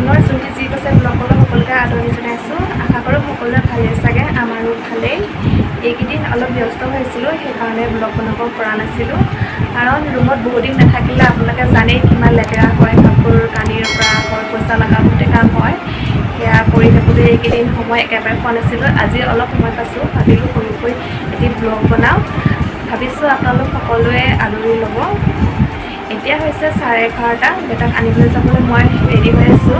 মোৰ যোনটি যি কৈছে ব্লগলৈ সকলোকে আদৰণি জনাইছোঁ। আশা কৰোঁ সকলোৱে ভালেই চাগে, আমাৰো ভালেই। এইকেইদিন অলপ ব্যস্ত হৈছিলোঁ, সেইকাৰণে ব্লগ বনাব পৰা নাছিলোঁ। কাৰণ ৰুমত বহুত দিন নাথাকিলে আপোনালোকে জানেই কিমান লেতেৰা হয়, কাপোৰ কানিৰ পৰা হয়, পইচা লগা গোটেই কাম হয়। সেয়া কৰি থাকোঁতে এইকেইদিন সময় একেবাৰে পোৱা নাছিলোঁ। আজি অলপ সময় পাইছোঁ, ভাবিলোঁ সৰুকৈ এটি ব্লগ বনাওঁ। ভাবিছোঁ আপোনালোক সকলোৱে আদৰি ল'ব। এতিয়া হৈছে 11:30। বেটাক আনিবলৈ যাবলৈ মই ৰেডি হৈ আছোঁ।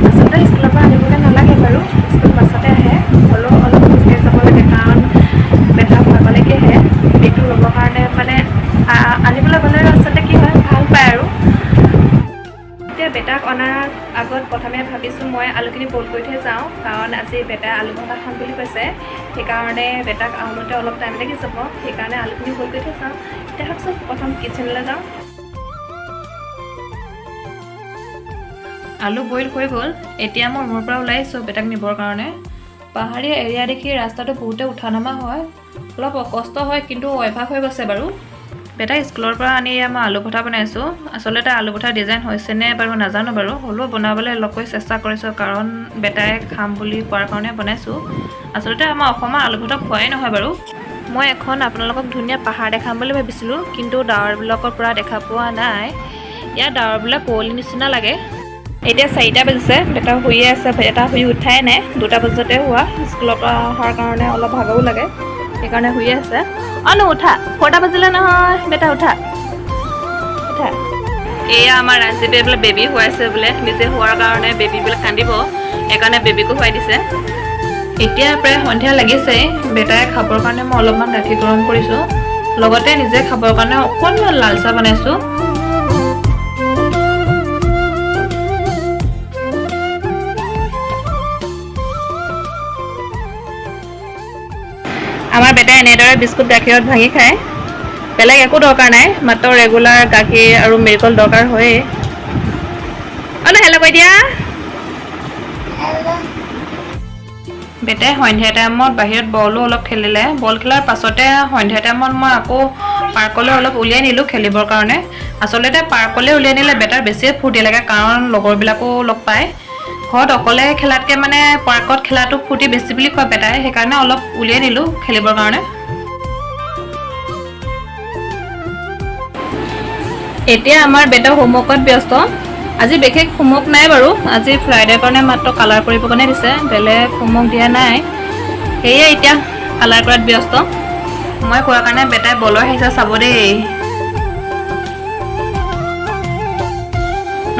আচলতে স্কুলৰ পৰা আনিবলৈ নালাগে বাৰু, স্কুল বাছতে আহে। হ'লেও অলপ খোজকাঢ়ি যাব লাগে, কাৰণ বেটা ভাগলৈকেহে বেগটো ল'বৰ কাৰণে মানে আনিবলৈ গ'লে আচলতে কি হয়, ভাল পায় আৰু। এতিয়া বেটাক অনাৰ আগত প্ৰথমে ভাবিছোঁ মই আলুখিনি বইল কৰি থৈ যাওঁ, কাৰণ আজি বেটাই আলু ভজা খাম বুলি কৈছে। সেইকাৰণে বেটাক আহোঁতে অলপ টাইম লাগি যাব, সেইকাৰণে আলুখিনি বইল কৰি থৈ যাওঁ। এতিয়া ভাবছোঁ প্ৰথম কিটচেনলৈ যাওঁ। আলু বইল হৈ গ'ল। এতিয়া মই ৰুমৰ পৰা ওলাই আহিছোঁ বেটাক নিবৰ কাৰণে। পাহাৰীয়া এৰিয়া দেখি ৰাস্তাটো বহুতে উঠা নমা হয়, অলপ কষ্ট হয়, কিন্তু অভ্যাস হৈ গৈছে বাৰু। বেটাক স্কুলৰ পৰা আনি মই আলু ভঠা বনাইছোঁ। আচলতে আলু ভঠা ডিজাইন হৈছেনে বাৰু নাজানো বাৰু, হ'লেও বনাবলৈ অলপকৈ চেষ্টা কৰিছোঁ, কাৰণ বেটাই খাম বুলি কোৱাৰ কাৰণে বনাইছোঁ। আচলতে আমাৰ অসমৰ আলু ভঠা খোৱাই নহয় বাৰু। মই এখন আপোনালোকক ধুনীয়া পাহাৰ দেখাম বুলি ভাবিছিলোঁ, কিন্তু ডাৱৰবিলাকৰ পৰা দেখা পোৱা নাই। ইয়াৰ ডাৱৰবিলাক কুঁৱলীৰ নিচিনা লাগে। এতিয়া 4টা বাজিছে, বেটা শুইয়ে আছে। বেটা শুই উঠাই নাই, 2টা বজাতে হোৱা। স্কুলৰ পৰা অহাৰ কাৰণে অলপ ভাগৰো লাগে, সেইকাৰণে শুইয়ে আছে। অনো উঠা, 4টা বাজিলে নহয়, বেটা উঠা উঠা। এয়া আমাৰ ৰাজদ্বীপে বোলে বেবী শুৱাইছে বোলে, নিজে শোৱাৰ কাৰণে বেবীবিলাক কান্দিব, সেইকাৰণে বেবীকো শুৱাই দিছে। এতিয়া প্ৰায় সন্ধিয়া লাগিছে। বেটাই খাবৰ কাৰণে মই অলপমান গাখীৰ গৰম কৰিছোঁ, লগতে নিজে খাবৰ কাৰণে অকণমান লাল চাহ বনাইছোঁ। আমাৰ বেটাই এনেদৰে বিস্কুট গাখীৰত ভাঙি খায়, বেলেগ একো দৰকাৰ নাই, মাত্ৰ ৰেগুলাৰ গাখীৰ আৰু মেৰিগোল্ড দৰকাৰ হয়েই। অলপ হেল্ল' কৈ দিয়া। বেটাই সন্ধিয়া টাইমত বাহিৰত বলো অলপ খেলিলে। বল খেলাৰ পাছতে সন্ধিয়া টাইমত মই আকৌ পাৰ্কলৈ অলপ উলিয়াই নিলোঁ খেলিবৰ কাৰণে। আচলতে পাৰ্কলৈ উলিয়াই নিলে বেটাৰ বেছিয়ে ফূৰ্তি লাগে, কাৰণ লগৰবিলাকো লগ পায়। ঘৰত অকলে খেলাতকৈ মানে পাৰ্কত খেলাটো ফূৰ্তি বেছি বুলি কয় বেটাই, সেইকাৰণে অলপ উলিয়াই নিলোঁ খেলিবৰ কাৰণে। এতিয়া আমাৰ বেটা হোমৱৰ্কত ব্যস্ত। আজি বিশেষ হোমৱৰ্ক নাই বাৰু, আজি ফ্ৰাইডেৰ কাৰণে মাত্ৰ কালাৰ কৰিবৰ কাৰণে দিছে, বেলেগ হোমৱৰ্ক দিয়া নাই। সেয়ে এতিয়া কালাৰ কৰাত ব্যস্ত। মই কোৱাৰ কাৰণে বেটাই বলৰ আহিছে চাব দেই।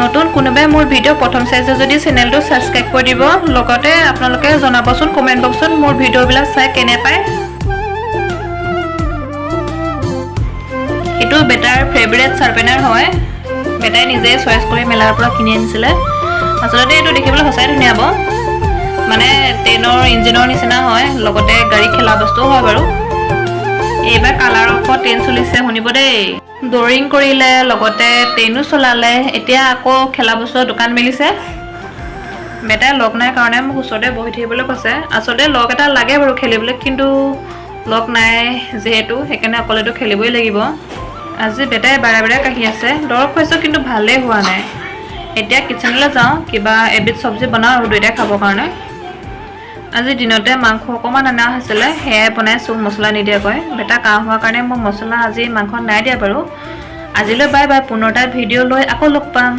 নতুন কোনোবাই মোৰ ভিডিঅ' প্ৰথম চাইছে যদি চেনেলটো ছাবস্ক্ৰাইব কৰি দিব, লগতে আপোনালোকে জনাবচোন কমেণ্ট বক্সত মোৰ ভিডিঅ'বিলাক চাই কেনে পায়। এইটো বেটাৰ ফেভৰেট শ্বাৰ্পেনাৰ হয়, বেটাই নিজে চইচ কৰি মেলাৰ পৰা কিনি আনিছিলে। আচলতে এইটো দেখিবলৈ সঁচাই ধুনীয়া হ'ব, মানে ট্ৰেইনৰ ইঞ্জিনৰ নিচিনা হয়, লগতে গাড়ী খেলা বস্তুও হয় বাৰু। এইবাৰ কালাৰৰ ওপৰত ট্ৰেইন চলিছে শুনিব দেই। ড্ৰয়িং কৰিলে, লগতে ট্ৰেইনো চলালে, এতিয়া আকৌ খেলা বস্তুৰ দোকান মেলিছে। বেটাই লগ নাই কাৰণে মোক ওচৰতে বহি থাকিবলৈ কৈছে। আচলতে লগ এটা লাগে বাৰু খেলিবলৈ, কিন্তু লগ নাই যিহেতু সেইকাৰণে অকলেতো খেলিবই লাগিব। আজি বেটাই বাৰে বাৰে কাঢ়ি আছে, দৰৱ খুৱাইছোঁ কিন্তু ভালেই হোৱা নাই। এতিয়া কিটচেনলৈ যাওঁ, কিবা এবিধ চব্জি বনাওঁ আৰু দুয়োটাই খাবৰ কাৰণে। আজি দিনতে মাংস অকণমান অনা হৈছিলে, সেয়াই বনাইছোঁ মছলা নিদিয়াকৈ। বেটা কাহ হোৱাৰ কাৰণে মই মছলা আজি মাংসত নাই দিয়া বাৰু। আজিলৈ বাই বাই, পুনৰ এটা ভিডিঅ' লৈ আকৌ লগ পাম।